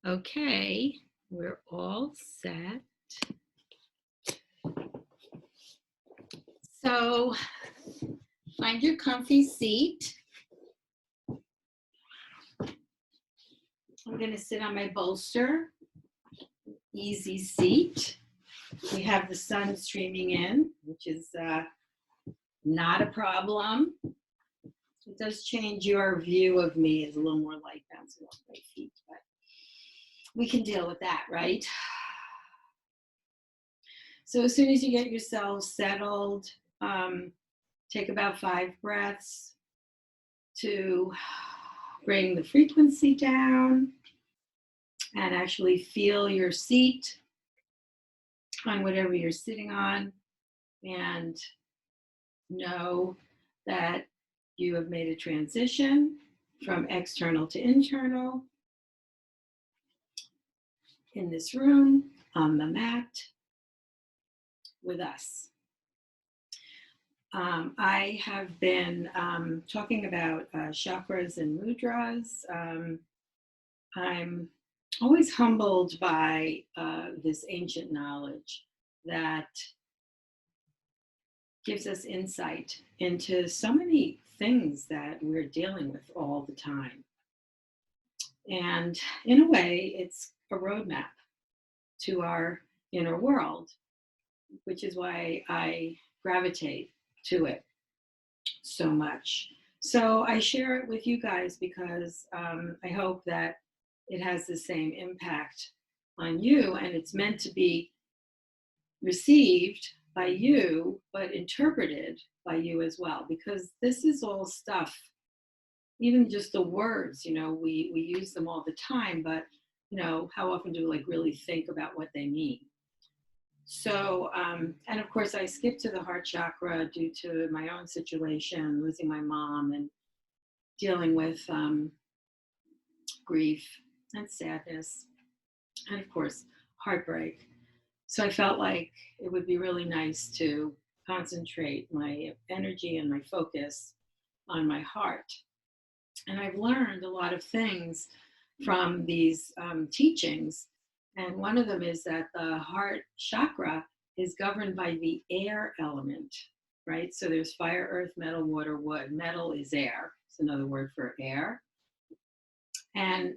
Okay, we're all set. So find your comfy seat. I'm going to sit on my bolster, easy seat. We have the sun streaming in, which is not a problem. It does change your view of me. It's a little more light bouncing off my feet, but we can deal with that, right? So as soon as you get yourself settled, take about 5 breaths to bring the frequency down and actually feel your seat on whatever you're sitting on, and know that you have made a transition from external to internal in this room on the mat with us. I have been talking about chakras and mudras. I'm always humbled by this ancient knowledge that gives us insight into so many things that we're dealing with all the time. And in a way, it's a roadmap to our inner world, which is why I gravitate to it so much. So I share it with you guys because I hope that it has the same impact on you, and it's meant to be received by you, but interpreted by you as well, because this is all stuff, even just the words, we use them all the time, but how often do we like really think about what they mean? So, and of course, I skipped to the heart chakra due to my own situation, losing my mom and dealing with grief and sadness, and of course, heartbreak. So I felt like it would be really nice to concentrate my energy and my focus on my heart. And I've learned a lot of things from these teachings. And one of them is that the heart chakra is governed by the air element, right? So there's fire, earth, metal, water, wood. Metal is air. It's another word for air. And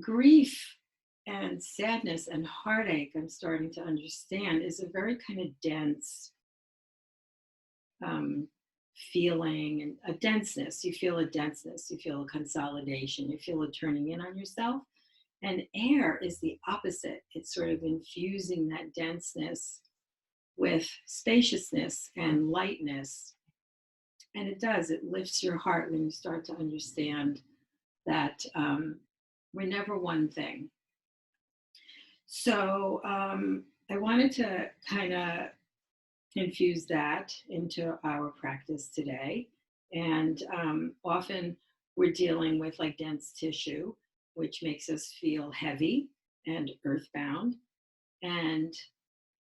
grief and sadness and heartache, I'm starting to understand, is a very kind of dense um, feeling, and a denseness. You feel a denseness, you feel a consolidation, you feel a turning in on yourself. And air is the opposite. It's sort of infusing that denseness with spaciousness and lightness. And it does, it lifts your heart when you start to understand that we're never one thing. So I wanted to kind of infuse that into our practice today. And often we're dealing with like dense tissue, which makes us feel heavy and earthbound. And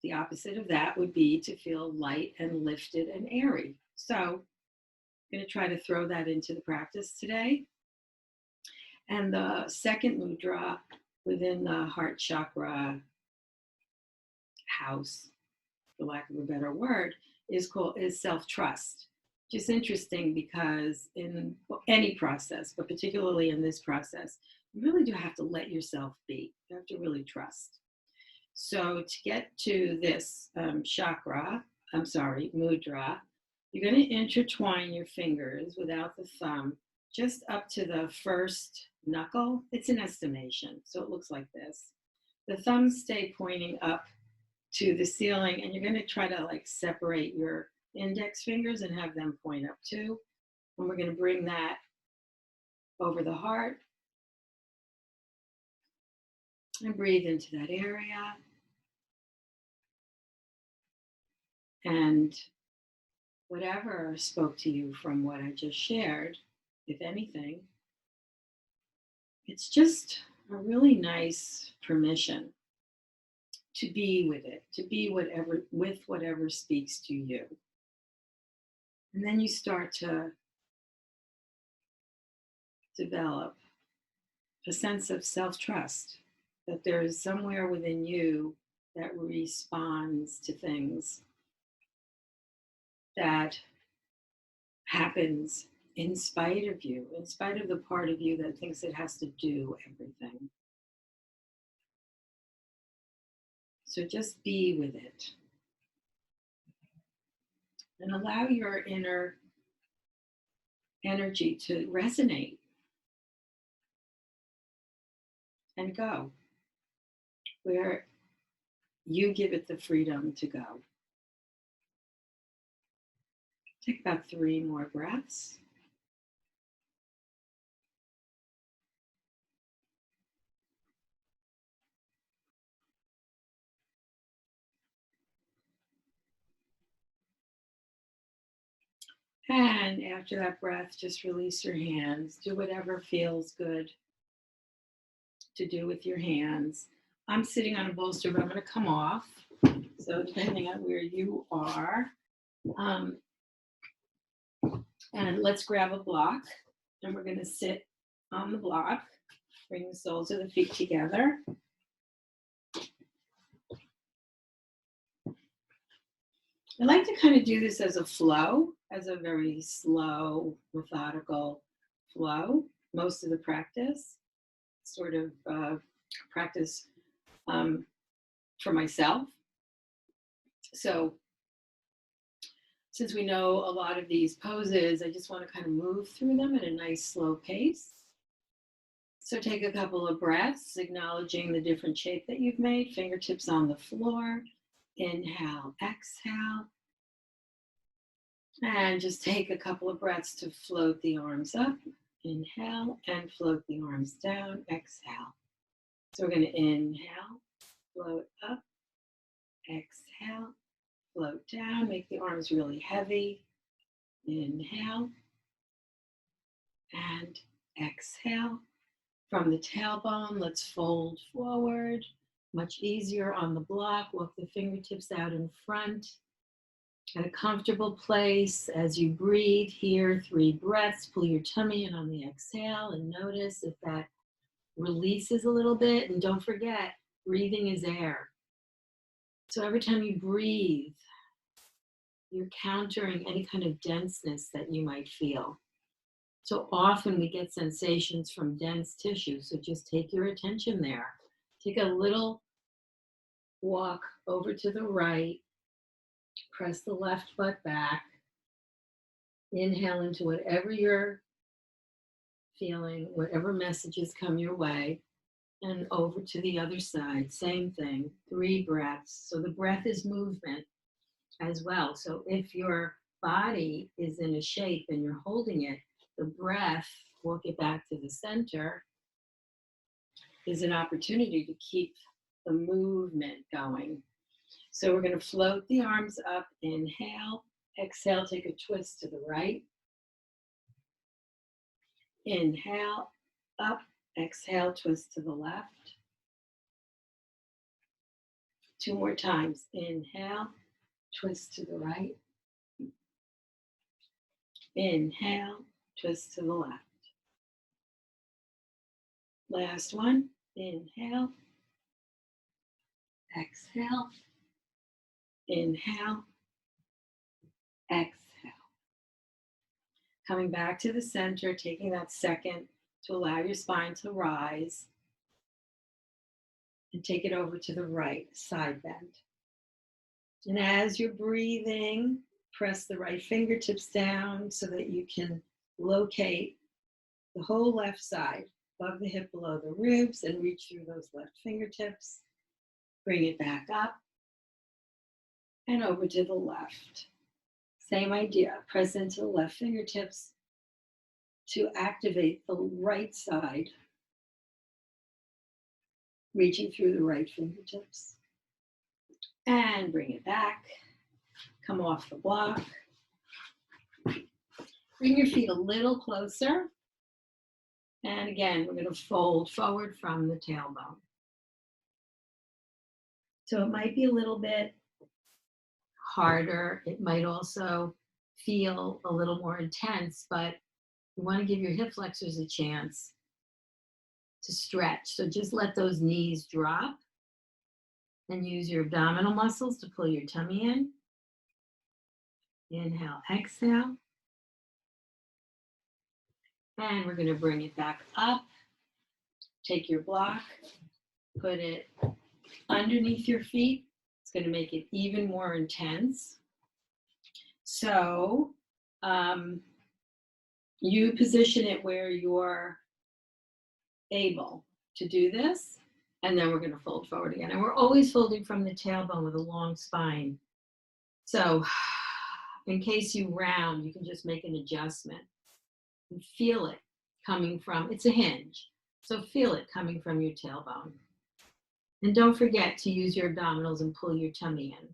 the opposite of that would be to feel light and lifted and airy. So I'm going to try to throw that into the practice today. And the second mudra within the heart chakra house, for lack of a better word, is self-trust. Which is interesting because in any process, but particularly in this process, you really do have to let yourself be. You have to really trust. So to get to this mudra, you're going to intertwine your fingers without the thumb, just up to the first knuckle. It's an estimation, so it looks like this. The thumbs stay pointing up to the ceiling, and you're going to try to like separate your index fingers and have them point up too. And we're going to bring that over the heart and breathe into that area. And whatever spoke to you from what I just shared, if anything, it's just a really nice permission to be with it, to be with whatever speaks to you. And then you start to develop a sense of self-trust that there is somewhere within you that responds to things that happens in spite of you, in spite of the part of you that thinks it has to do everything. So just be with it and allow your inner energy to resonate and go where you give it the freedom to go. Take about 3 more breaths. And after that breath, just release your hands. Do whatever feels good to do with your hands. I'm sitting on a bolster, but I'm going to come off. So depending on where you are. And let's grab a block. And we're going to sit on the block. Bring the soles of the feet together. I like to kind of do this as a flow, as a very slow, methodical flow. Most of the practice, sort of practice for myself. So since we know a lot of these poses, I just want to kind of move through them at a nice slow pace. So take a couple of breaths, acknowledging the different shape that you've made, fingertips on the floor. Inhale, exhale. And just take a couple of breaths to float the arms up. Inhale and float the arms down. Exhale. So we're going to inhale, float up, exhale, float down. Make the arms really heavy. Inhale and exhale. From the tailbone, let's fold forward. Much easier on the block. Walk the fingertips out in front. At a comfortable place, as you breathe here, 3 breaths, pull your tummy in on the exhale and notice if that releases a little bit. And don't forget, breathing is air. So every time you breathe, you're countering any kind of denseness that you might feel. So often we get sensations from dense tissue, so just take your attention there. Take a little walk over to the right. Press the left butt back. Inhale into whatever you're feeling, whatever messages come your way, and over to the other side. Same thing, 3 breaths. So the breath is movement as well. So if your body is in a shape and you're holding it, the breath, walk it back to the center, is an opportunity to keep the movement going. So we're going to float the arms up, inhale, exhale, take a twist to the right. Inhale, up, exhale, twist to the left. 2 more times. Inhale, twist to the right. Inhale, twist to the left. Last one. Inhale, exhale, inhale, exhale. Coming back to the center, taking that second to allow your spine to rise. And take it over to the right, side bend. And as you're breathing, press the right fingertips down so that you can locate the whole left side above the hip, below the ribs, and reach through those left fingertips. Bring it back up and over to the left. Same idea, press into the left fingertips to activate the right side, reaching through the right fingertips. And bring it back. Come off the block. Bring your feet a little closer. And again, we're going to fold forward from the tailbone. So it might be a little bit harder. It might also feel a little more intense, but you want to give your hip flexors a chance to stretch. So just let those knees drop and use your abdominal muscles to pull your tummy in. Inhale, exhale. And we're going to bring it back up. Take your block, put it underneath your feet. It's going to make it even more intense. So you position it where you're able to do this, and then we're going to fold forward again. And we're always folding from the tailbone with a long spine. So in case you round, you can just make an adjustment and feel it coming from, it's a hinge. So feel it coming from your tailbone. And don't forget to use your abdominals and pull your tummy in.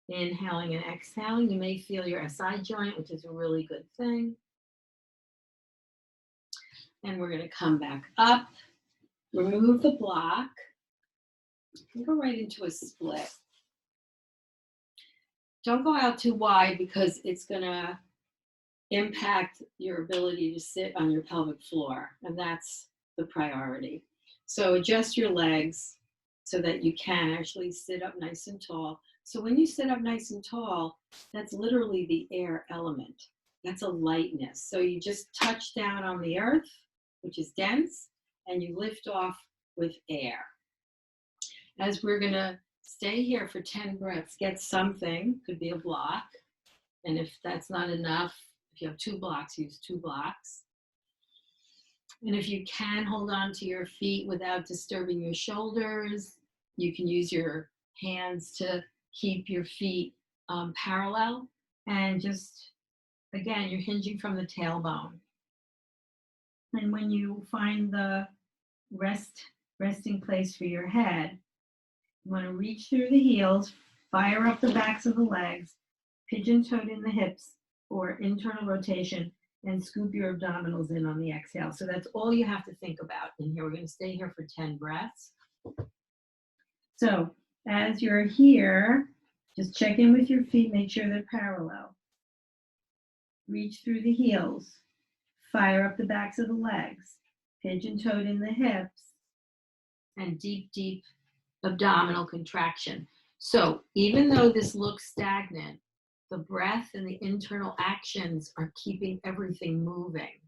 Inhaling and exhaling, you may feel your SI joint, which is a really good thing. And we're going to come back up, remove the block, and go right into a split. Don't go out too wide because it's going to impact your ability to sit on your pelvic floor, and that's the priority. So adjust your legs so that you can actually sit up nice and tall. So when you sit up nice and tall, that's literally the air element. That's a lightness. So you just touch down on the earth, which is dense, and you lift off with air. As we're going to stay here for 10 breaths, get something, could be a block. And if that's not enough, if you have 2 blocks, use 2 blocks. And if you can hold on to your feet without disturbing your shoulders, you can use your hands to keep your feet parallel. And just, again, you're hinging from the tailbone. And when you find the resting place for your head, you want to reach through the heels, fire up the backs of the legs, pigeon-toed in the hips for internal rotation, and scoop your abdominals in on the exhale. So that's all you have to think about in here. We're going to stay here for 10 breaths. So as you're here, just check in with your feet, make sure they're parallel. Reach through the heels, fire up the backs of the legs, pigeon-toed in the hips, and deep, deep abdominal contraction. So even though this looks stagnant, the breath and the internal actions are keeping everything moving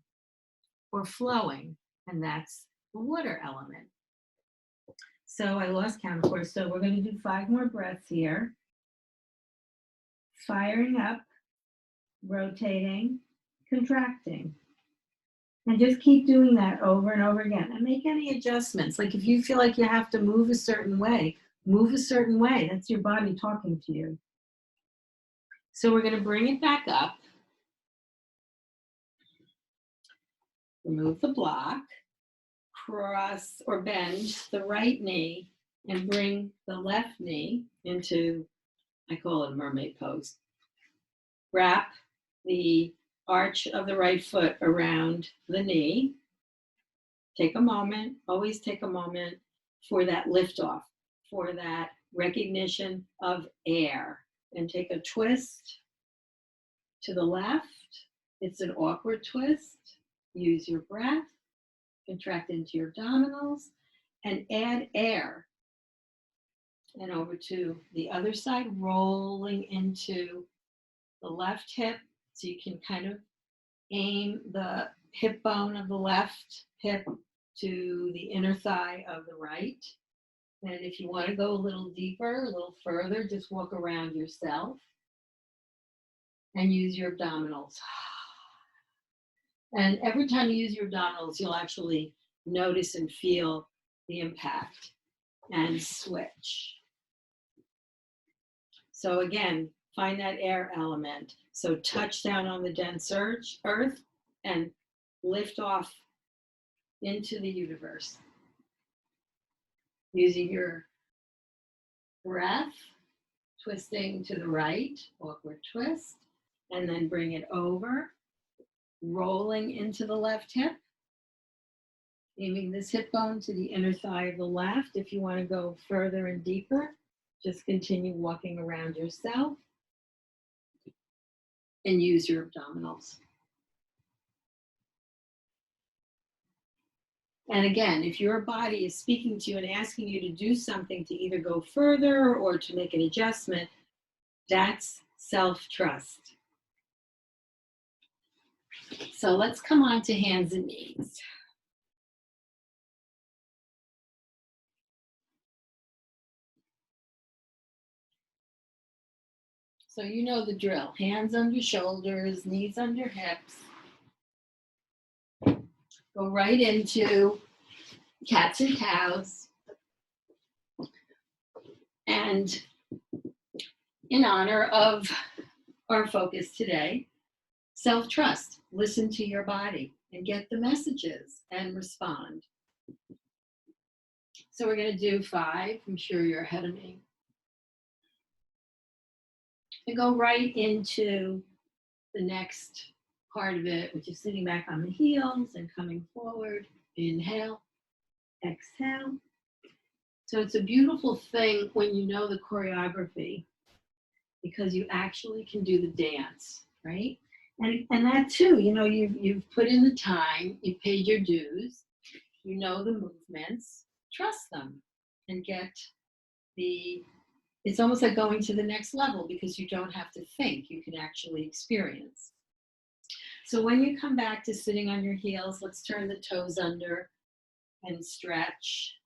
or flowing, and that's the water element. So I lost count, of course, so we're going to do 5 more breaths here. Firing up, rotating, contracting. And just keep doing that over and over again, and make any adjustments. Like if you feel like you have to move a certain way, move a certain way. That's your body talking to you. So we're going to bring it back up. Remove the block. Cross or bend the right knee and bring the left knee into, I call it a mermaid pose. Wrap the arch of the right foot around the knee. Take a moment, always take a moment for that liftoff, for that recognition of air. And take a twist to the left. It's an awkward twist. Use your breath, contract into your abdominals, and add air. And over to the other side, rolling into the left hip. So you can kind of aim the hip bone of the left hip to the inner thigh of the right. And if you want to go a little deeper, a little further, just walk around yourself and use your abdominals. And every time you use your abdominals, you'll actually notice and feel the impact and switch. So again, find that air element. So touch down on the dense earth and lift off into the universe. Using your breath, twisting to the right, awkward twist, and then bring it over, rolling into the left hip, aiming this hip bone to the inner thigh of the left. If you want to go further and deeper, just continue walking around yourself and use your abdominals. And again, if your body is speaking to you and asking you to do something to either go further or to make an adjustment, that's self-trust. So let's come on to hands and knees. So you know the drill. Hands under shoulders, knees under hips. Go right into cats and cows. And in honor of our focus today, self-trust. Listen to your body and get the messages and respond. So we're going to do 5. I'm sure you're ahead of me. And go right into the next part of it, which is sitting back on the heels and coming forward. Inhale, exhale. So it's a beautiful thing when you know the choreography, because you actually can do the dance, right? And that too, you know, you've put in the time, you paid your dues, you know the movements, trust them and get it's almost like going to the next level because you don't have to think, you can actually experience. So when you come back to sitting on your heels, let's turn the toes under and stretch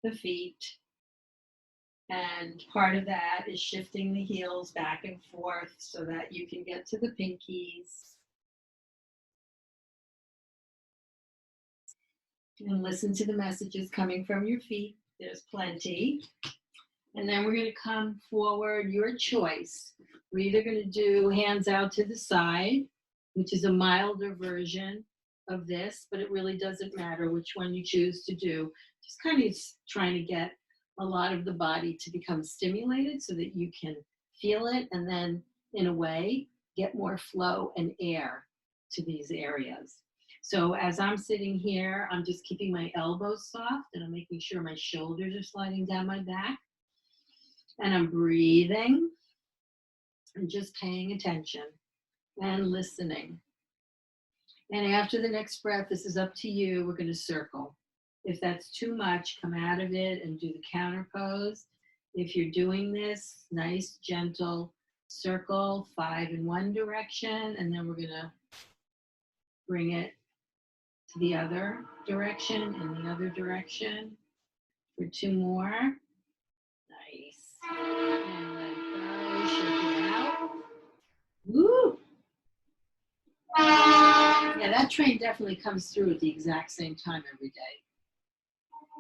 the feet. And part of that is shifting the heels back and forth so that you can get to the pinkies. And listen to the messages coming from your feet. There's plenty. And then we're going to come forward, your choice. We're either going to do hands out to the side, which is a milder version of this, but it really doesn't matter which one you choose to do. Just kind of trying to get a lot of the body to become stimulated so that you can feel it and then, in a way, get more flow and air to these areas. So as I'm sitting here, I'm just keeping my elbows soft and I'm making sure my shoulders are sliding down my back. And I'm breathing and just paying attention and listening. And after the next breath, this is up to you, we're going to circle. If that's too much, come out of it and do the counter pose. If you're doing this, nice, gentle circle, 5 in one direction, and then we're going to bring it to the other direction and the other direction for 2 more. Nice. And let it go, shake it out. Woo! Yeah, that train definitely comes through at the exact same time every day.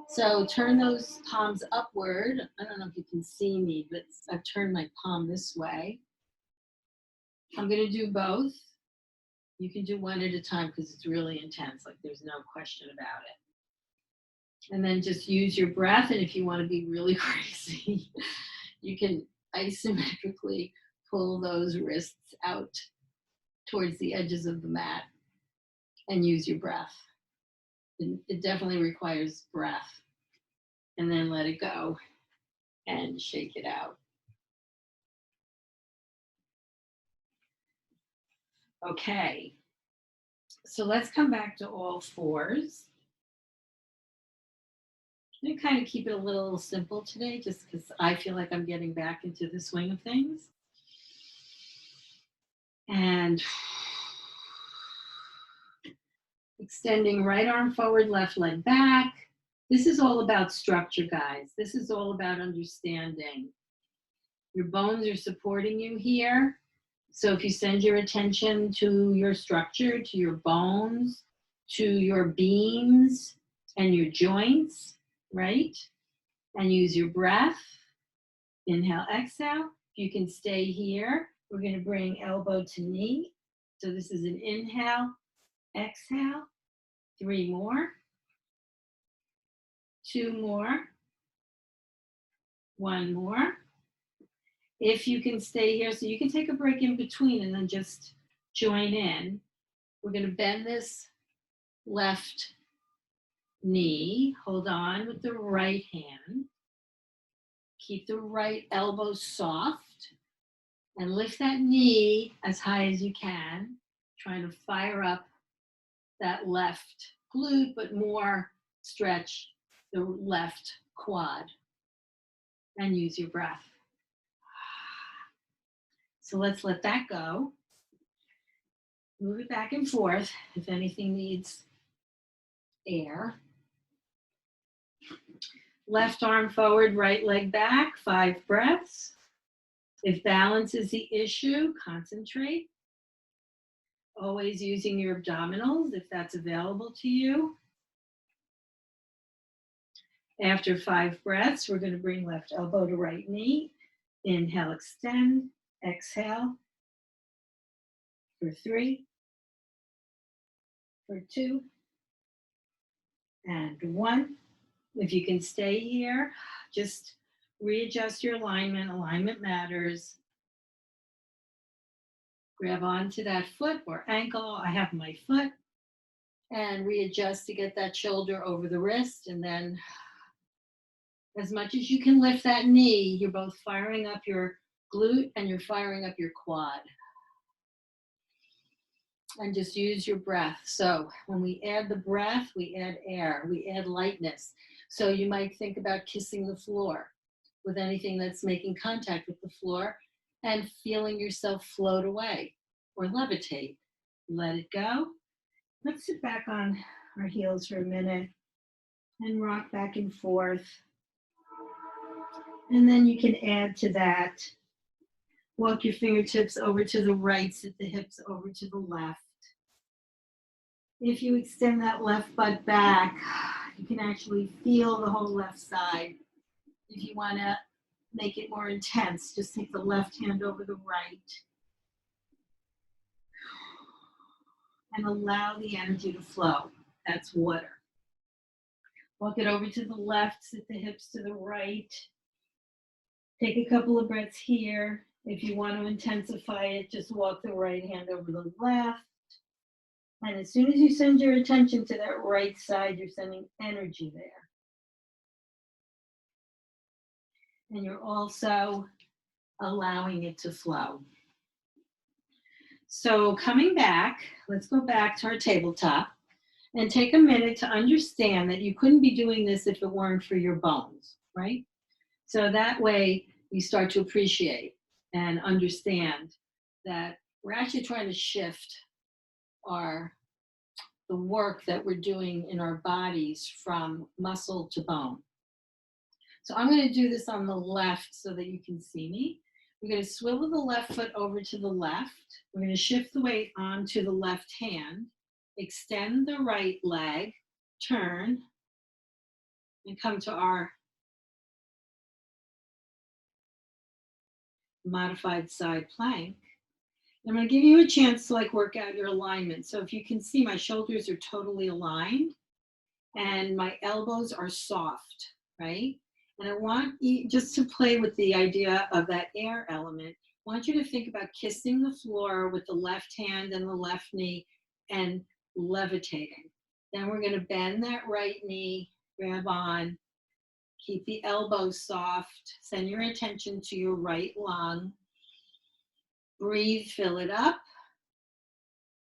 So turn those palms upward. I don't know if you can see me, but I've turned my palm this way. I'm going to do both. You can do one at a time because it's really intense, like there's no question about it. And then just use your breath, and if you want to be really crazy, you can isometrically pull those wrists out towards the edges of the mat and use your breath. It definitely requires breath. And then let it go and shake it out. Okay, so let's come back to all fours. I'm gonna kind of keep it a little simple today just because I feel like I'm getting back into the swing of things. And extending right arm forward, left leg back. This is all about structure, guys. This is all about understanding. Your bones are supporting you here. So if you send your attention to your structure, to your bones, to your beams and your joints, right? And use your breath. Inhale, exhale. If you can stay here, we're going to bring elbow to knee. So this is an inhale, exhale. 3 more. 2 more. 1 more. If you can stay here, so you can take a break in between and then just join in. We're going to bend this left knee. Hold on with the right hand. Keep the right elbow soft and lift that knee as high as you can, trying to fire up that left glute, but more stretch the left quad and use your breath. So let's let that go. Move it back and forth if anything needs air. Left arm forward, right leg back, 5 breaths. If balance is the issue, concentrate. Always using your abdominals if that's available to you. After 5 breaths, we're going to bring left elbow to right knee. Inhale, extend. Exhale. For 3, for 2, and 1. If you can stay here, just readjust your alignment. Alignment matters. Grab onto that foot or ankle. I have my foot. And readjust to get that shoulder over the wrist. And then as much as you can lift that knee, you're both firing up your glute and you're firing up your quad. And just use your breath. So when we add the breath, we add air, we add lightness. So you might think about kissing the floor with anything that's making contact with the floor and feeling yourself float away or levitate. Let it go. Let's sit back on our heels for a minute and rock back and forth. And then you can add to that. Walk your fingertips over to the right, sit the hips over to the left. If you extend that left butt back, you can actually feel the whole left side. If you want to make it more intense, just take the left hand over the right and allow the energy to flow. That's water. Walk it over to the left, sit the hips to the right. Take a couple of breaths here. If you want to intensify it, just walk the right hand over the left. And as soon as you send your attention to that right side, you're sending energy there. And you're also allowing it to flow. So coming back, let's go back to our tabletop and take a minute to understand that you couldn't be doing this if it weren't for your bones, right? So that way you start to appreciate and understand that we're actually trying to shift the work that we're doing in our bodies from muscle to bone. So I'm going to do this on the left so that you can see me. We're going to swivel the left foot over to the left. We're going to shift the weight onto the left hand, extend the right leg, turn, and come to our modified side plank. I'm going to give you a chance to work out your alignment. So if you can see, my shoulders are totally aligned and my elbows are soft, right? And I want you just to play with the idea of that air element. I want you to think about kissing the floor with the left hand and the left knee and levitating. Then we're going to bend that right knee, grab on, keep the elbows soft, send your attention to your right lung. Breathe, fill it up,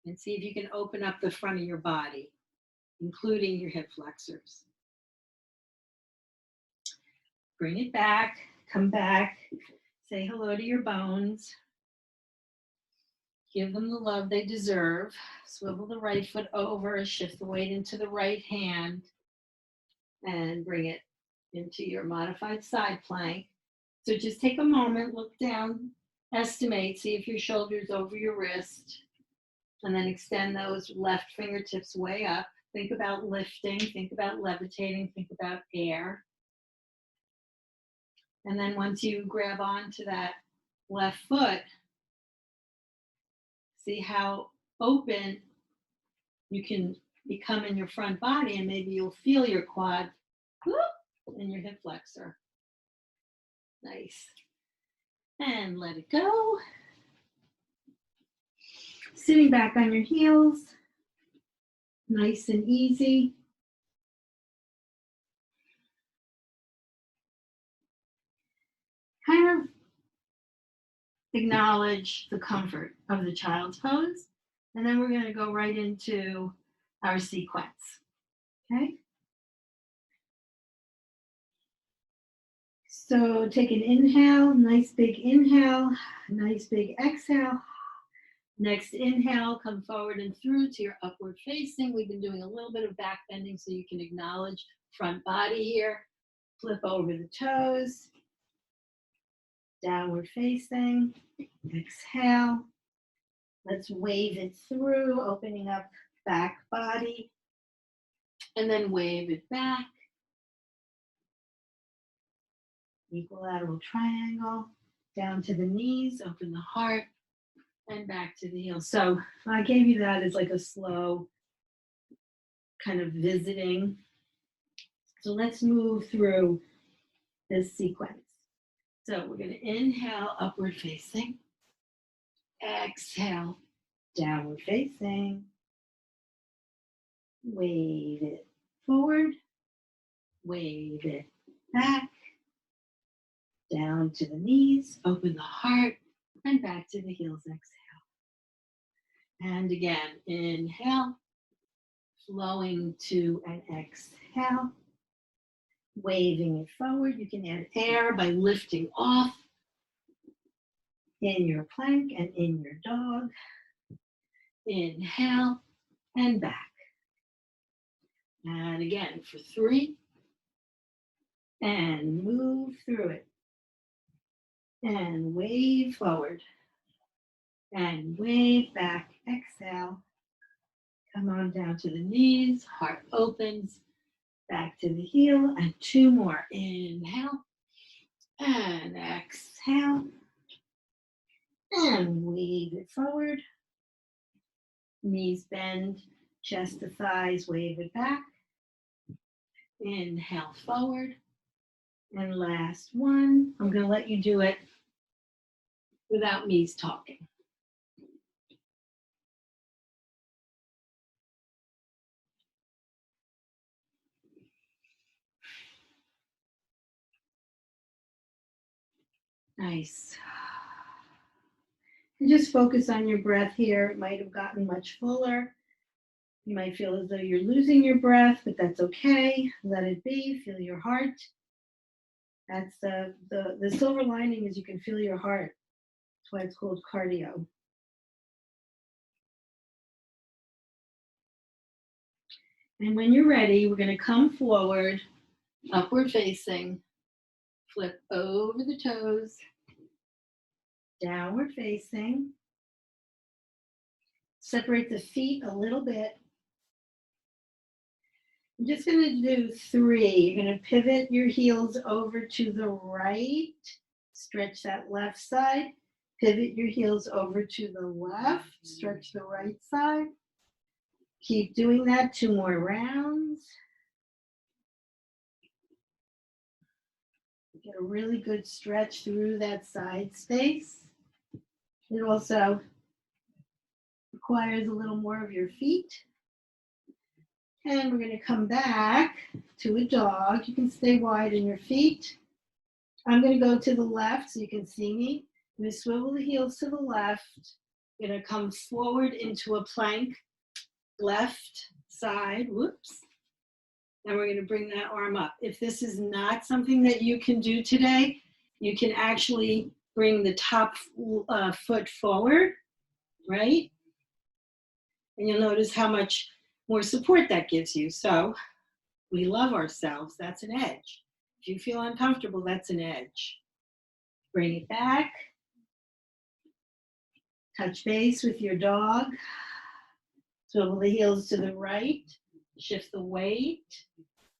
and see if you can open up the front of your body, including your hip flexors. Bring it back, come back, say hello to your bones. Give them the love they deserve. Swivel the right foot over, shift the weight into the right hand, and bring it into your modified side plank. So just take a moment, look down, estimate, see if your shoulder's over your wrist, and then extend those left fingertips way up. Think about lifting, think about levitating, think about air. And then once you grab onto that left foot, see how open you can become in your front body, and maybe you'll feel your quad and your hip flexor. Nice. And let it go. Sitting back on your heels, nice and easy. Kind of acknowledge the comfort of the child's pose, and then we're going to go right into our sequence. Okay? So take an inhale, nice big inhale, nice big exhale. Next inhale, come forward and through to your upward facing. We've been doing a little bit of back bending so you can acknowledge front body here. Flip over the toes. Downward facing. Exhale. Let's wave it through, opening up back body. And then wave it back. Equilateral triangle. Down to the knees, open the heart. And back to the heels. So I gave you that as like a slow kind of visiting. So let's move through this sequence. So we're going to inhale, upward facing. Exhale, downward facing. Wave it forward. Wave it back. Down to the knees, open the heart, and back to the heels. Exhale. And again, inhale, flowing to an exhale, waving it forward. You can add air by lifting off in your plank and in your dog. Inhale and back. And again for 3. And move through it. And wave forward. And wave back. Exhale. Come on down to the knees. Heart opens. Back to the heel. And 2 more. Inhale. And exhale. And wave it forward. Knees bend. Chest to thighs. Wave it back. Inhale forward. And last one. I'm going to let you do it without me talking. Nice. And just focus on your breath here. It might have gotten much fuller. You might feel as though you're losing your breath, but that's okay. Let it be. Feel your heart. That's the silver lining is you can feel your heart. That's why it's called cardio. And when you're ready, we're going to come forward, upward facing, flip over the toes, downward facing. Separate the feet a little bit. I'm just going to do 3. You're going to pivot your heels over to the right. Stretch that left side. Pivot your heels over to the left. Stretch the right side. Keep doing that 2 more rounds. Get a really good stretch through that side space. It also requires a little more of your feet. And we're going to come back to a dog. You can stay wide in your feet. I'm going to go to the left so you can see me. I'm going to swivel the heels to the left. I'm going to come forward into a plank, left side, whoops. And we're going to bring that arm up. If this is not something that you can do today, you can actually bring the top foot forward, right? And you'll notice how much more support that gives you. So we love ourselves. That's an edge. If you feel uncomfortable, that's an edge. Bring it back. Touch base with your dog. Swivel the heels to the right. Shift the weight.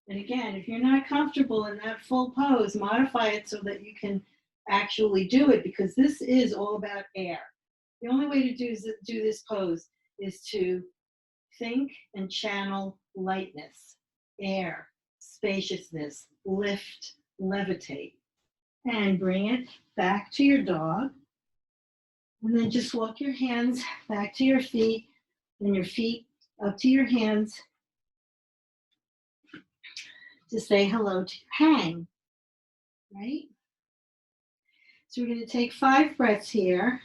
And again, if you're not comfortable in that full pose, modify it so that you can actually do it, because this is all about air. The only way to do this pose is to think and channel lightness, air, spaciousness, lift, levitate, and bring it back to your dog. And then just walk your hands back to your feet and your feet up to your hands to say hello to your hang, right? So we're going to take 5 breaths here.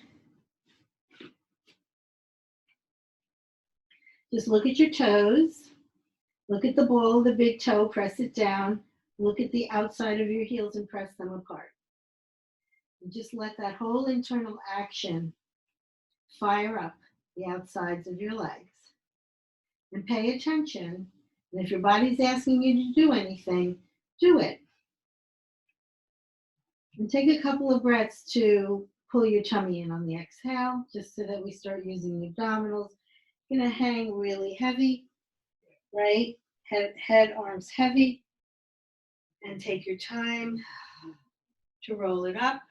Just look at your toes. Look at the ball of the big toe, press it down. Look at the outside of your heels and press them apart. And just let that whole internal action fire up the outsides of your legs. And pay attention. And if your body's asking you to do anything, do it. And take a couple of breaths to pull your tummy in on the exhale, just so that we start using the abdominals. You're going to hang really heavy, right? Head, arms heavy. And take your time to roll it up,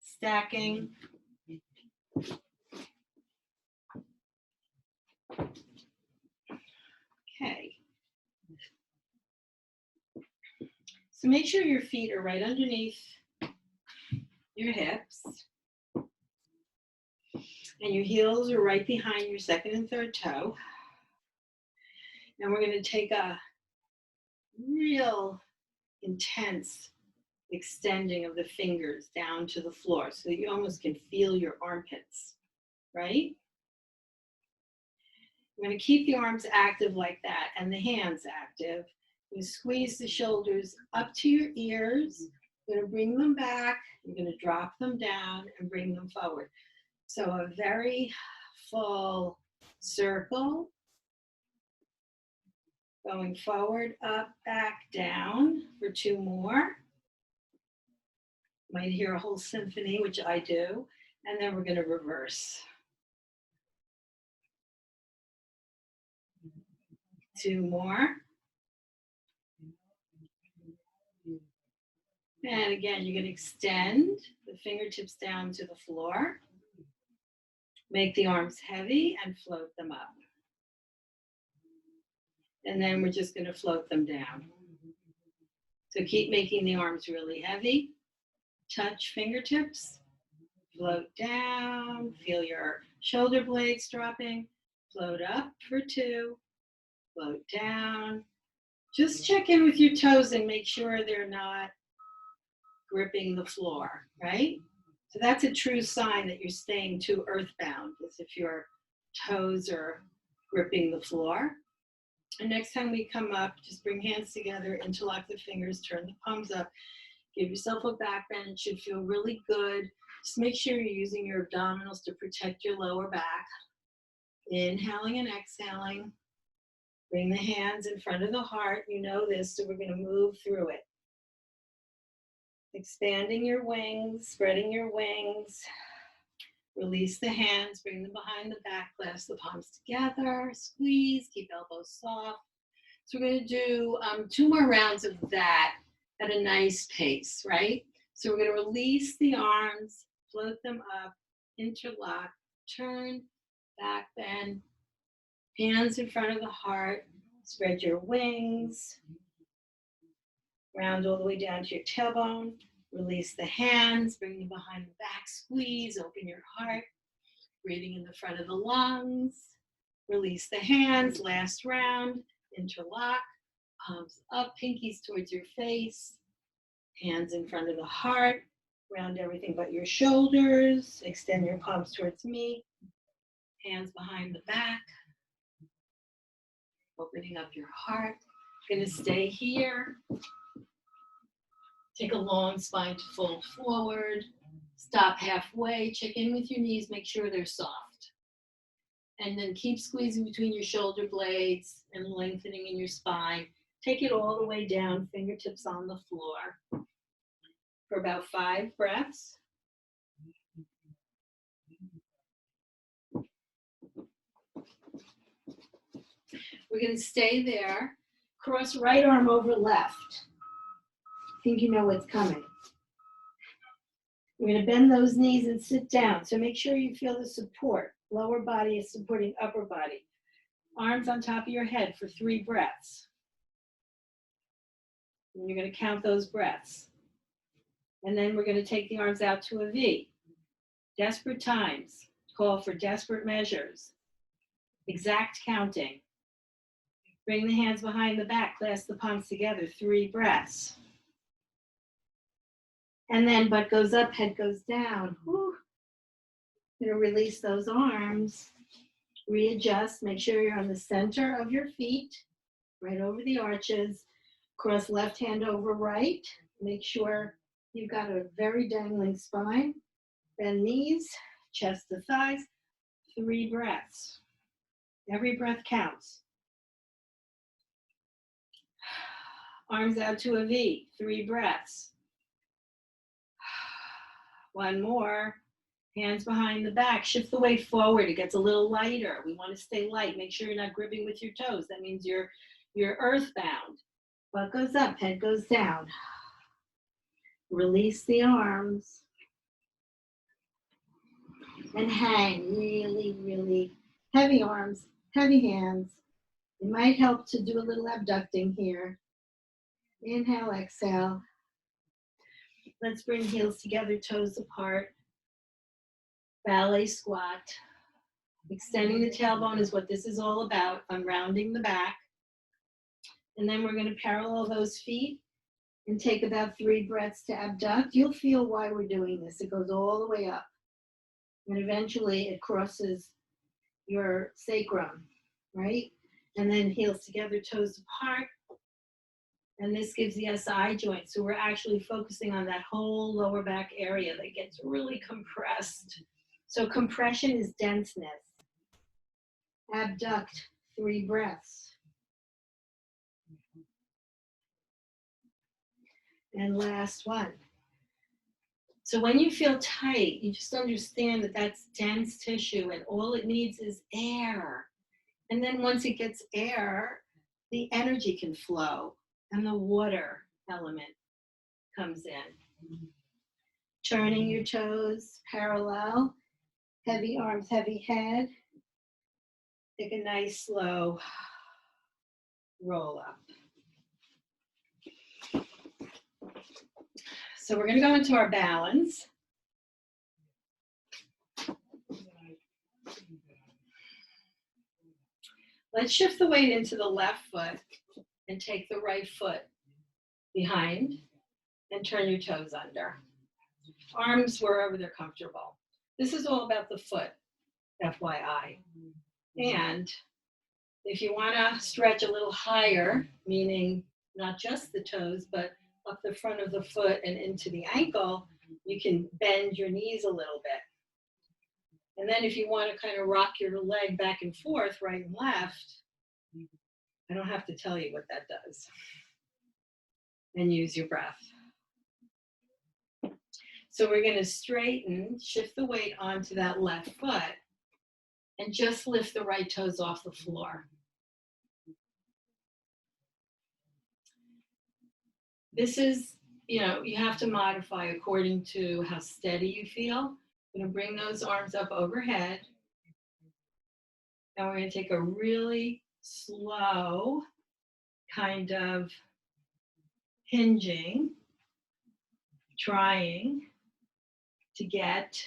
stacking. Okay. So make sure your feet are right underneath your hips. And your heels are right behind your second and third toe. And we're going to take a real intense extending of the fingers down to the floor so that you almost can feel your armpits, right? We're going to keep the arms active like that and the hands active. You squeeze the shoulders up to your ears. You're going to bring them back. You're going to drop them down and bring them forward. So a very full circle. Going forward, up, back, down for 2 more. You might hear a whole symphony, which I do. And then we're going to reverse. 2 more. And again, you're going to extend the fingertips down to the floor. Make the arms heavy and float them up. And then we're just going to float them down. So keep making the arms really heavy. Touch fingertips. Float down. Feel your shoulder blades dropping. Float up for 2. Float down. Just check in with your toes and make sure they're not gripping the floor, right? So that's a true sign that you're staying too earthbound, is if your toes are gripping the floor. And next time we come up, just bring hands together, interlock the fingers, turn the palms up, give yourself a back bend. It should feel really good. Just make sure you're using your abdominals to protect your lower back. Inhaling and exhaling. Bring the hands in front of the heart. You know this, so we're going to move through it. Expanding your wings, spreading your wings. Release the hands, bring them behind the back, clasp the palms together, squeeze, keep elbows soft. So we're going to do 2 more rounds of that at a nice pace, right? So we're going to release the arms, float them up, interlock, turn, back bend, hands in front of the heart, spread your wings, round all the way down to your tailbone. Release the hands, bring them behind the back, squeeze, open your heart, breathing in the front of the lungs. Release the hands, last round, interlock, palms up, pinkies towards your face, hands in front of the heart, round everything but your shoulders, extend your palms towards me, hands behind the back, opening up your heart. Gonna stay here. Take a long spine to fold forward. Stop halfway. Check in with your knees. Make sure they're soft. And then keep squeezing between your shoulder blades and lengthening in your spine. Take it all the way down, fingertips on the floor for about 5 breaths. We're going to stay there. Cross right arm over left. I think you know what's coming. We're going to bend those knees and sit down. So make sure you feel the support. Lower body is supporting upper body. Arms on top of your head for 3 breaths. And you're going to count those breaths. And then we're going to take the arms out to a V. Desperate times call for desperate measures. Exact counting. Bring the hands behind the back, clasp the palms together, 3 breaths. And then butt goes up, head goes down. Whew. You're going to release those arms, readjust, make sure you're on the center of your feet, right over the arches. Cross left hand over right. Make sure you've got a very dangling spine. Bend knees, chest to thighs. 3 breaths. Every breath counts. Arms out to a V. 3 breaths. One more. Hands behind the back. Shift the weight forward. It gets a little lighter. We want to stay light. Make sure you're not gripping with your toes. That means you're earthbound. Butt goes up, head goes down. Release the arms. And hang really, really heavy arms, heavy hands. It might help to do a little abducting here. Inhale, exhale. Let's bring heels together, toes apart. Ballet squat. Extending the tailbone is what this is all about. I'm rounding the back. And then we're going to parallel those feet and take about 3 breaths to abduct. You'll feel why we're doing this. It goes all the way up. And eventually it crosses your sacrum, right? And then heels together, toes apart. And this gives the SI joint. So we're actually focusing on that whole lower back area that gets really compressed. So compression is denseness. Abduct, 3 breaths. And last one. So when you feel tight, you just understand that that's dense tissue and all it needs is air. And then once it gets air, the energy can flow and the water element comes in. Turning your toes parallel, heavy arms, heavy head. Take a nice slow roll up. So we're going to go into our balance. Let's shift the weight into the left foot and take the right foot behind and turn your toes under. Arms wherever they're comfortable. This is all about the foot, FYI. And if you want to stretch a little higher, meaning not just the toes, but up the front of the foot and into the ankle, you can bend your knees a little bit. And then if you want to kind of rock your leg back and forth, right and left, I don't have to tell you what that does. And use your breath. So we're going to straighten, shift the weight onto that left foot, and just lift the right toes off the floor. This is, you have to modify according to how steady you feel. You're going to bring those arms up overhead. And we're going to take a really slow kind of hinging, trying to get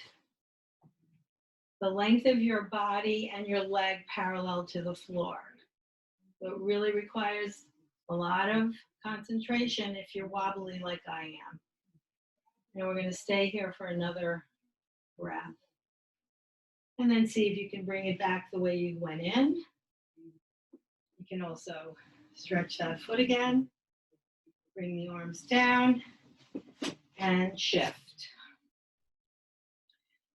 the length of your body and your leg parallel to the floor. So it really requires a lot of concentration if you're wobbly like I am. And we're going to stay here for another breath. And then see if you can bring it back the way you went in. You can also stretch that foot again. Bring the arms down and shift.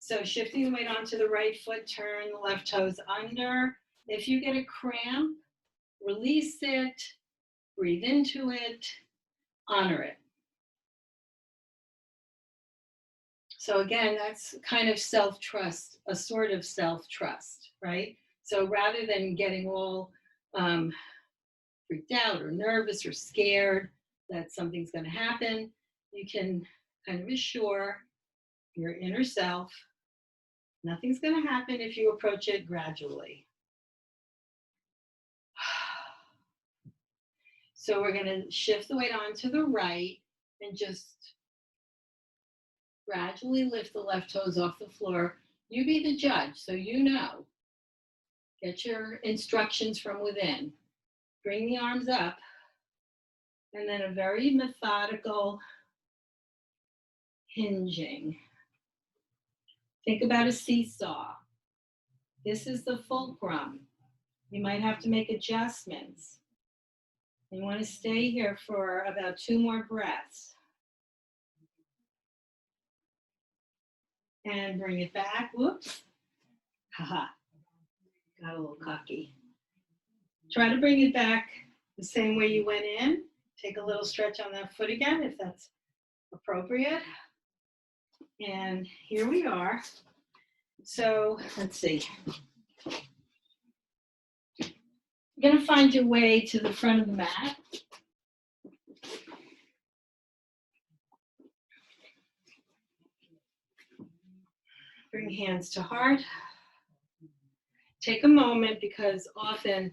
So shifting the weight onto the right foot, turn the left toes under. If you get a cramp, release it, breathe into it, honor it. So again, that's kind of self-trust, a sort of self-trust, right? So rather than getting all freaked out or nervous or scared that something's going to happen, you can kind of assure your inner self, nothing's going to happen if you approach it gradually. So we're going to shift the weight onto the right and just gradually lift the left toes off the floor. You be the judge, so you know. Get your instructions from within. Bring the arms up, and then a very methodical hinging. Think about a seesaw. This is the fulcrum. You might have to make adjustments. You want to stay here for about 2 more breaths. And bring it back. Whoops. Haha. Got a little cocky. Try to bring it back the same way you went in. Take a little stretch on that foot again if that's appropriate. And here we are. So let's see. You're going to find your way to the front of the mat. Bring hands to heart. Take a moment because often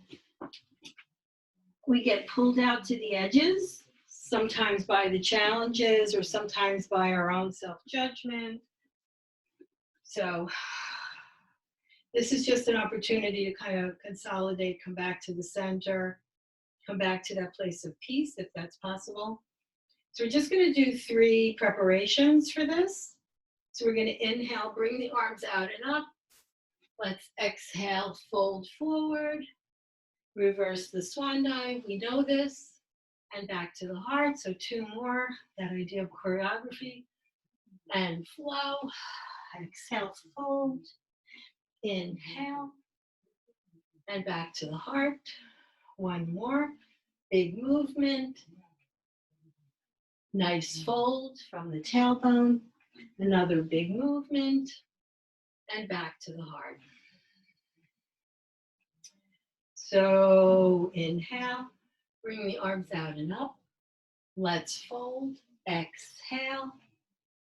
we get pulled out to the edges, sometimes by the challenges or sometimes by our own self-judgment. So this is just an opportunity to kind of consolidate, come back to the center, come back to that place of peace if that's possible. So we're just going to do 3 preparations for this. So we're going to inhale, bring the arms out and up. Let's exhale, fold forward, reverse the swan dive. We know this. And back to the heart. So 2 more, that idea of choreography. And flow. Exhale, fold. Inhale. And back to the heart. 1 more. Big movement. Nice fold from the tailbone. Another big movement. And back to the heart. So inhale, bring the arms out and up. Let's fold, exhale.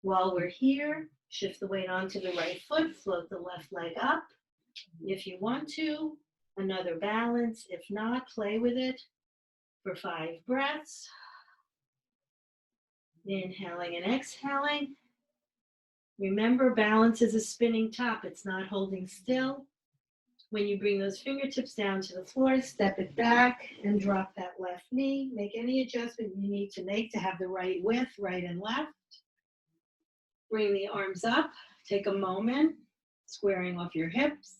While we're here, shift the weight onto the right foot, float the left leg up. If you want to, another balance. If not, play with it for 5 breaths. Inhaling and exhaling. Remember, balance is a spinning top. It's not holding still. When you bring those fingertips down to the floor, step it back and drop that left knee. Make any adjustment you need to make to have the right width, right and left. Bring the arms up. Take a moment, squaring off your hips,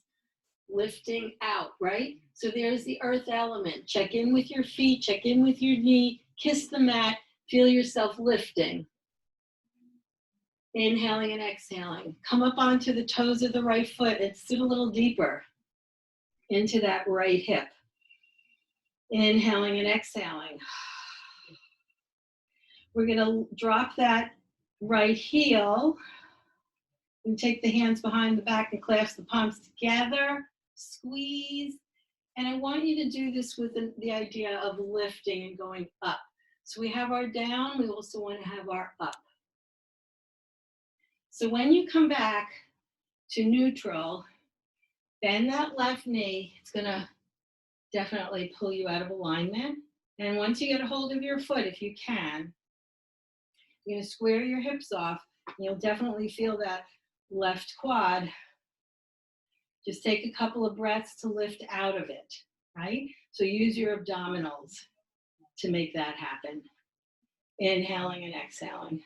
lifting out, right? So there's the earth element. Check in with your feet, check in with your knee, kiss the mat, feel yourself lifting. Inhaling and exhaling. Come up onto the toes of the right foot and sit a little deeper into that right hip. Inhaling and exhaling. We're going to drop that right heel and take the hands behind the back and clasp the palms together. Squeeze. And I want you to do this with the idea of lifting and going up. So we have our down. We also want to have our up. So when you come back to neutral, bend that left knee. It's going to definitely pull you out of alignment. And once you get a hold of your foot, if you can, you're going to square your hips off. You'll definitely feel that left quad. Just take a couple of breaths to lift out of it, right? So use your abdominals to make that happen. Inhaling and exhaling.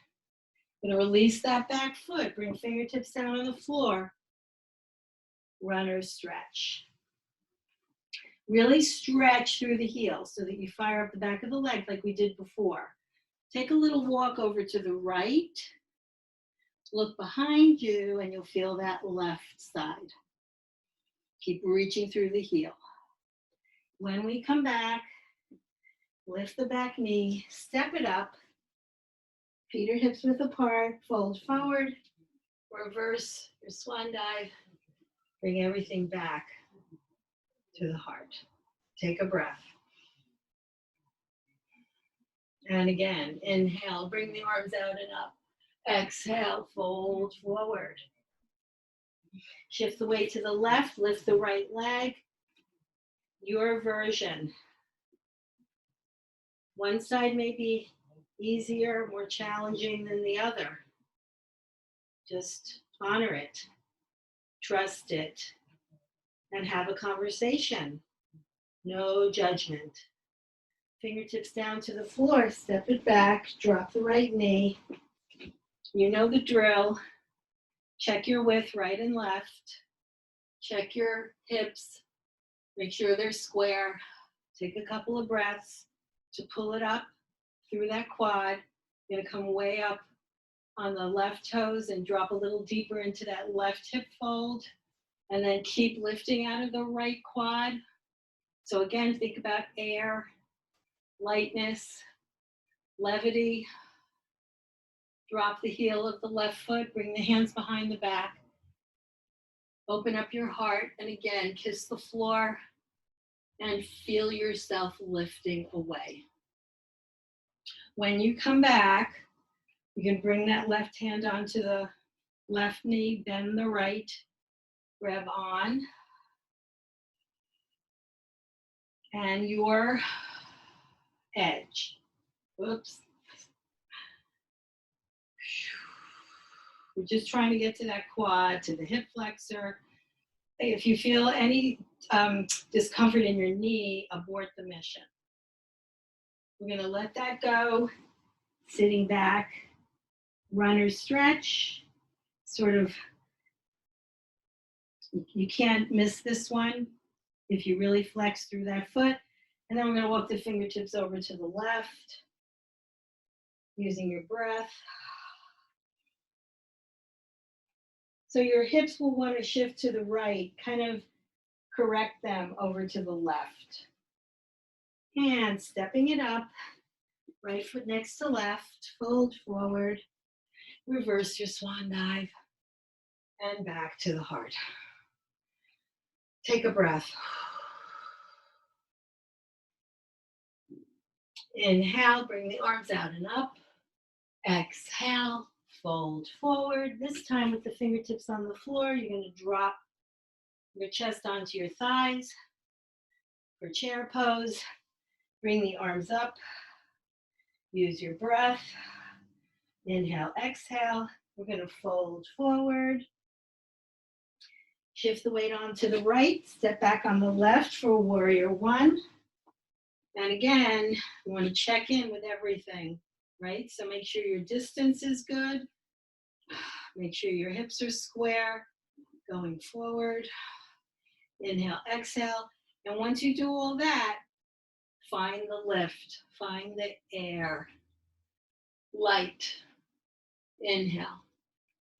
Going to release that back foot. Bring fingertips down on the floor. Runner's stretch. Really stretch through the heels so that you fire up the back of the leg like we did before. Take a little walk over to the right. Look behind you and you'll feel that left side. Keep reaching through the heel. When we come back, lift the back knee, step it up. Feet or hips width apart, fold forward, reverse your swan dive. Bring everything back to the heart. Take a breath. And again, inhale, bring the arms out and up. Exhale, fold forward. Shift the weight to the left, lift the right leg. Your version. One side may be easier, more challenging than the other. Just honor it, trust it, and have a conversation. No judgment. Fingertips down to the floor, step it back, drop the right knee. You know the drill. Check your width right and left. Check your hips. Make sure they're square. Take a couple of breaths. to pull it up through that quad. You're gonna come way up on the left toes and drop a little deeper into that left hip fold. And then keep lifting out of the right quad. So again, think about air, lightness, levity. Drop the heel of the left foot, bring the hands behind the back. Open up your heart, and again, kiss the floor and feel yourself lifting away. When you come back, you can bring that left hand onto the left knee, bend the right, grab on. And your edge. Whoops. We're just trying to get to that quad, to the hip flexor. If you feel any discomfort in your knee, abort the mission. We're going to let that go. Sitting back, runner stretch. Sort of, you can't miss this one if you really flex through that foot. And then we're going to walk the fingertips over to the left, using your breath. So your hips will want to shift to the right, kind of correct them over to the left. And stepping it up, right foot next to left, fold forward, reverse your swan dive, and back to the heart. Take a breath. Inhale, bring the arms out and up. Exhale, fold forward. This time with the fingertips on the floor, you're going to drop your chest onto your thighs for chair pose. Bring the arms up. Use your breath. Inhale, exhale. We're going to fold forward. Shift the weight onto the right. Step back on the left for warrior one. And again, we want to check in with everything, right? So make sure your distance is good. Make sure your hips are square, going forward. Inhale, exhale. And once you do all that, find the lift, find the air. Light. Inhale,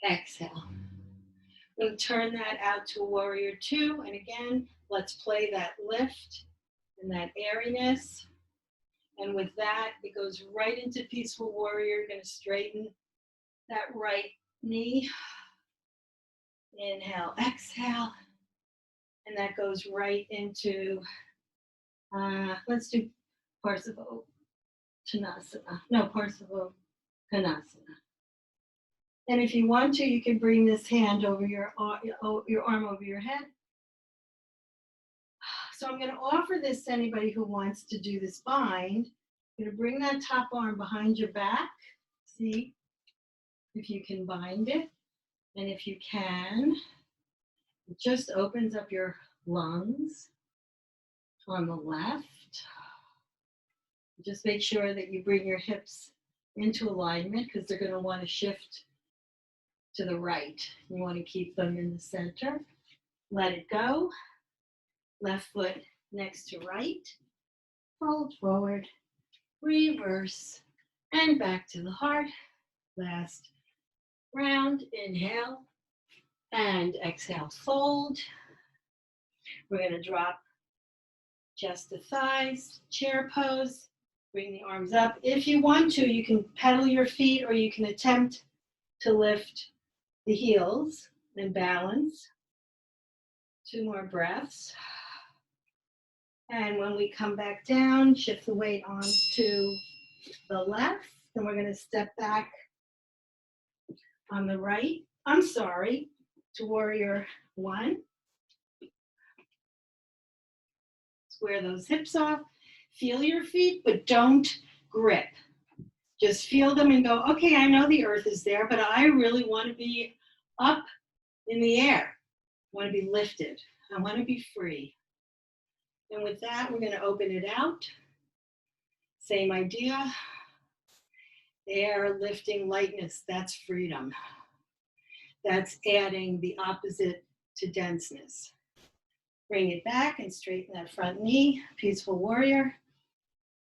exhale. We'll turn that out to warrior two. And again, let's play that lift and that airiness. And with that, it goes right into peaceful warrior. You're going to straighten that right knee. Inhale, exhale. And that goes right into, let's do Parsva Konasana. No, Parsva Konasana. And if you want to, you can bring this hand over your arm over your head. So I'm going to offer this to anybody who wants to do this bind. You're going to bring that top arm behind your back. See if you can bind it. And if you can, it just opens up your lungs on the left. Just make sure that you bring your hips into alignment because they're going to want to shift to the right. You want to keep them in the center. Let it go. Left foot next to right. Fold forward. Reverse. And back to the heart. Last round. Inhale. And exhale. Fold. We're going to drop chest to thighs. Chair pose. Bring the arms up. If you want to, you can pedal your feet or you can attempt to lift the heels and balance. 2 more breaths. And when we come back down, shift the weight onto the left. Then we're going to step back on the right. I'm sorry, to warrior one. Square those hips off. Feel your feet, but don't grip. Just feel them and go, okay, I know the earth is there, but I really want to be up in the air. I want to be lifted. I want to be free. And with that, we're going to open it out. Same idea. Air, lifting, lightness, that's freedom. That's adding the opposite to denseness. Bring it back and straighten that front knee. Peaceful warrior.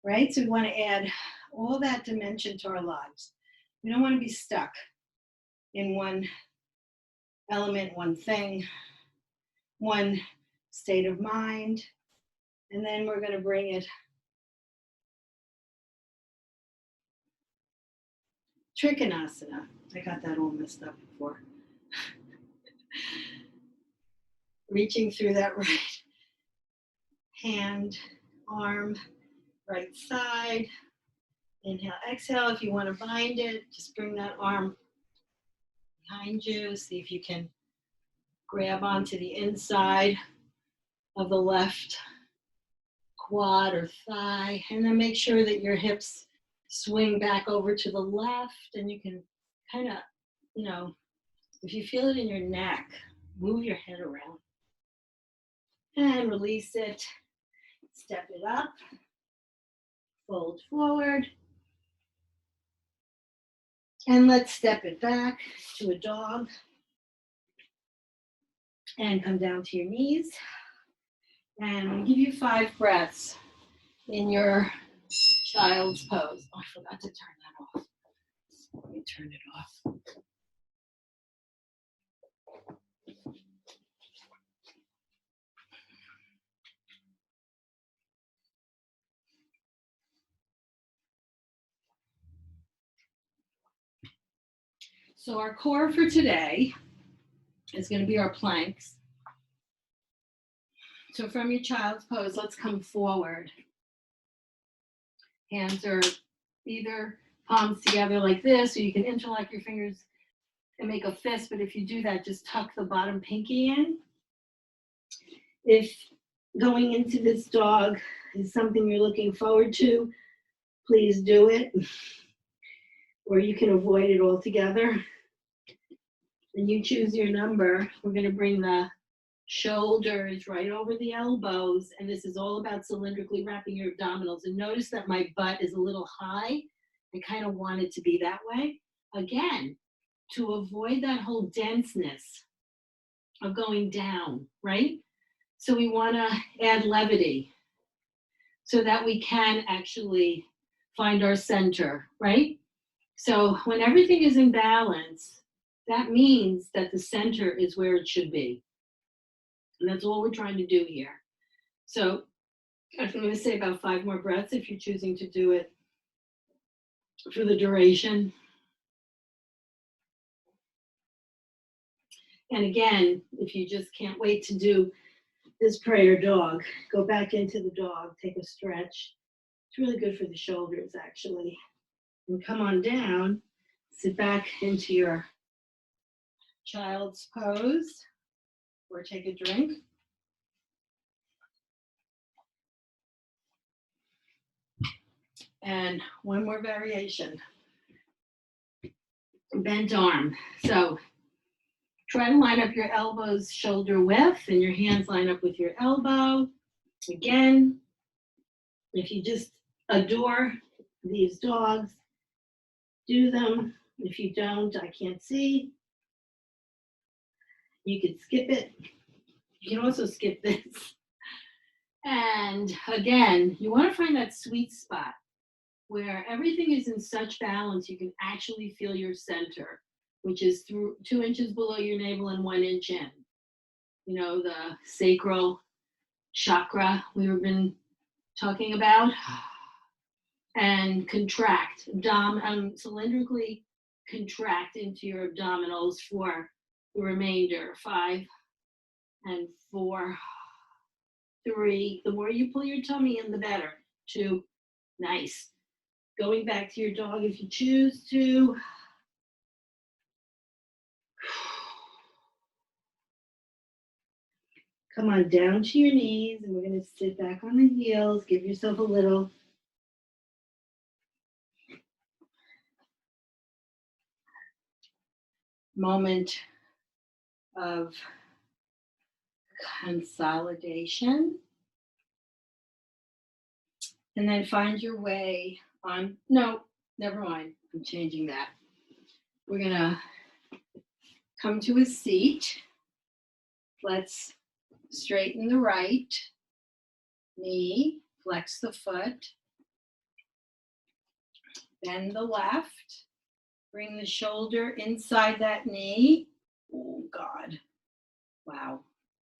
right? So we want to add all that dimension to our lives. We don't want to be stuck in one element, one thing, one state of mind. And then we're going to bring it Trikonasana. I got that all messed up before. Reaching through that right hand, arm, right side. Inhale, exhale. If you want to bind it, just bring that arm behind you. See if you can grab onto the inside of the left quad or thigh, and then make sure that your hips swing back over to the left, and you can kind of, if you feel it in your neck, move your head around and release it. Step it up, fold forward, and let's step it back to a dog and come down to your knees. And we'll give you 5 breaths in your child's pose. Oh, I forgot to turn that off. Let me turn it off. So our core for today is going to be our planks. So from your child's pose, let's come forward. Hands are either palms together like this, or you can interlock your fingers and make a fist, but if you do that, just tuck the bottom pinky in. If going into this dog is something you're looking forward to, please do it. Or you can avoid it altogether. And you choose your number. We're going to bring the shoulders right over the elbows, and this is all about cylindrically wrapping your abdominals. And notice that my butt is a little high. I kind of want it to be that way. Again, to avoid that whole denseness of going down, right? So we want to add levity so that we can actually find our center, right? So when everything is in balance, that means that the center is where it should be. And that's all we're trying to do here. So I'm going to say about 5 more breaths if you're choosing to do it for the duration. And again, if you just can't wait to do this prayer dog, go back into the dog, take a stretch. It's really good for the shoulders, actually. And come on down, sit back into your child's pose, or take a drink. And one more variation. Bent arm. So try to line up your elbows shoulder width and your hands line up with your elbow. Again, if you just adore these dogs, do them. If you don't, I can't see. You can skip it. You can also skip this. And again, you want to find that sweet spot where everything is in such balance you can actually feel your center, which is through 2 inches below your navel and 1 inch in. The sacral chakra we've been talking about. And contract, cylindrically contract into your abdominals for the remainder. 5 and 4, 3. The more you pull your tummy in, the better. 2, nice. Going back to your dog if you choose to. Come on down to your knees, and we're going to sit back on the heels. Give yourself a little moment of consolidation. And then find your way on. No, never mind. I'm changing that. We're going to come to a seat. Let's straighten the right knee, flex the foot, Bend the left. Bring the shoulder inside that knee. Oh, God. Wow.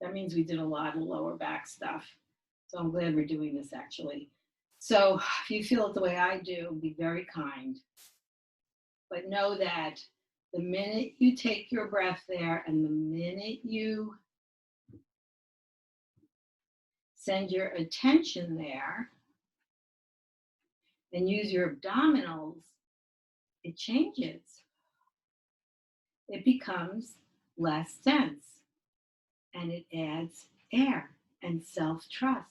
That means we did a lot of lower back stuff. So I'm glad we're doing this actually. So if you feel it the way I do, be very kind. But know that the minute you take your breath there and the minute you send your attention there and use your abdominals, it changes. It becomes less dense and it adds air and self-trust.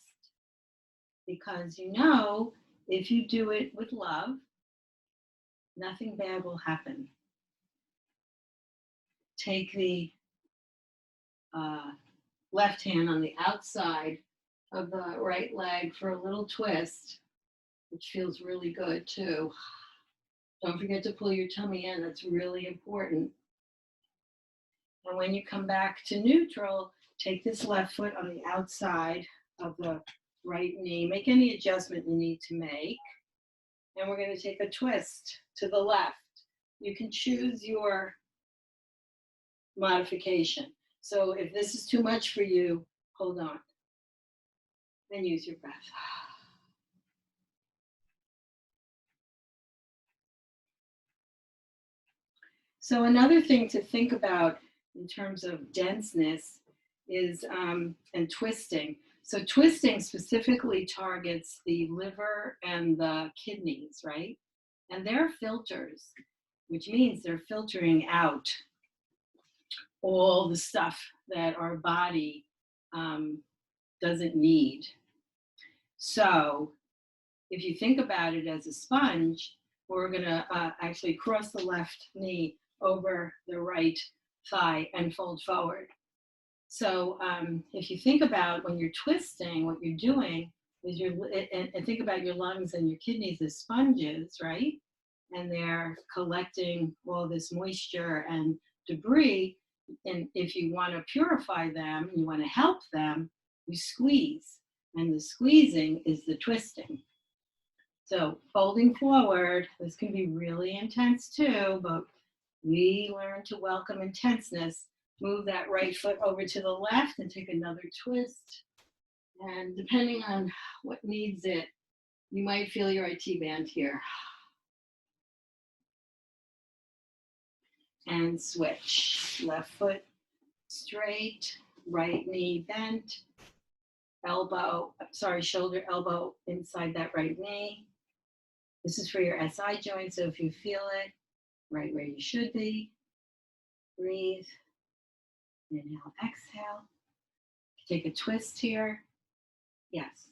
Because you know, if you do it with love, nothing bad will happen. Take the left hand on the outside of the right leg for a little twist, which feels really good too. Don't forget to pull your tummy in, that's really important. And when you come back to neutral, take this left foot on the outside of the right knee. Make any adjustment you need to make. And we're going to take a twist to the left. You can choose your modification. So if this is too much for you, hold on. Then use your breath. So another thing to think about in terms of denseness is, and twisting. So twisting specifically targets the liver and the kidneys, right? And they're filters, which means they're filtering out all the stuff that our body doesn't need. So if you think about it as a sponge, we're gonna actually cross the left knee over the right thigh and fold forward. So if you think about when you're twisting, what you're doing is and think about your lungs and your kidneys as sponges, right? And they're collecting all this moisture and debris. And if you want to purify them, you want to help them, you squeeze. And the squeezing is the twisting. So folding forward, this can be really intense too, but we learn to welcome intenseness. Move that right foot over to the left and take another twist. And depending on what needs it, you might feel your IT band here. And switch. Left foot straight, right knee bent, shoulder, elbow inside that right knee. This is for your SI joint, so if you feel it, right where you should be, breathe. Inhale, exhale. Take a twist here. Yes.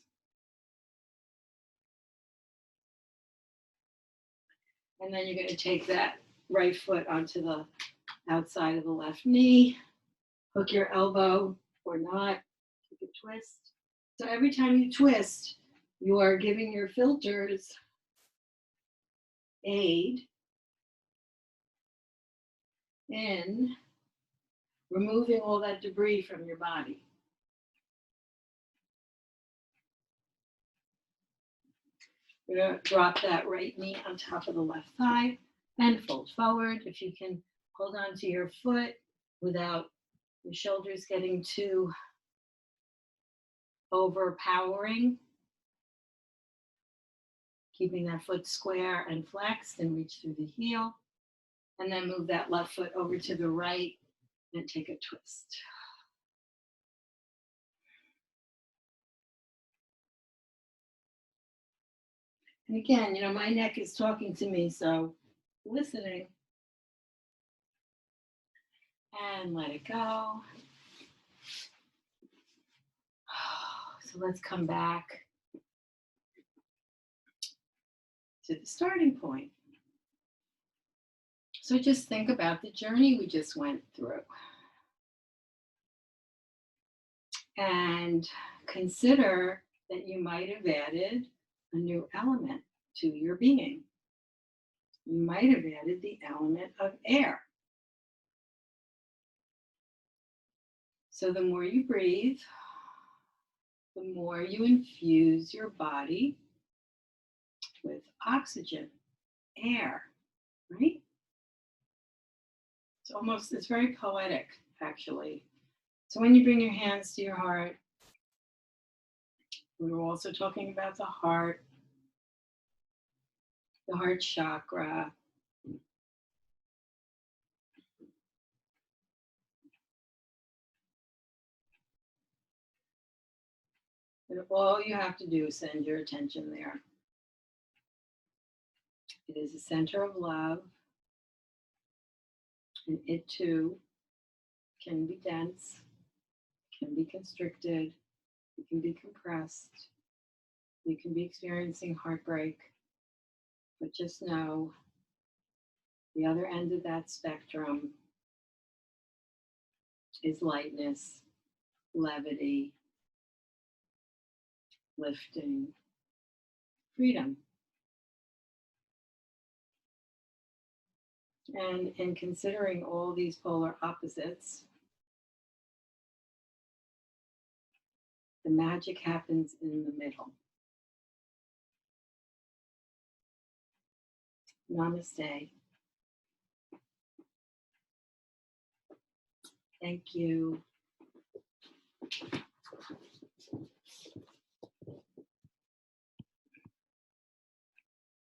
And then you're going to take that right foot onto the outside of the left knee. Hook your elbow or not. Take a twist. So every time you twist, you are giving your filters aid in removing all that debris from your body. You're going to drop that right knee on top of the left thigh and fold forward. If you can hold on to your foot without your shoulders getting too overpowering, keeping that foot square and flexed, and reach through the heel. And then move that left foot over to the right and take a twist. And again, you know, my neck is talking to me, so listening. And let it go. So let's come back to the starting point. So just think about the journey we just went through. And consider that you might have added a new element to your being. You might have added the element of air. So the more you breathe, the more you infuse your body with oxygen, air, right? It's very poetic, actually. So when you bring your hands to your heart, we were also talking about the heart chakra. And all you have to do is send your attention there. It is a center of love, and it too can be dense, can be constricted, it can be compressed, you can be experiencing heartbreak, but just know the other end of that spectrum is lightness, levity, lifting, freedom. And in considering all these polar opposites, the magic happens in the middle. Namaste. Thank you.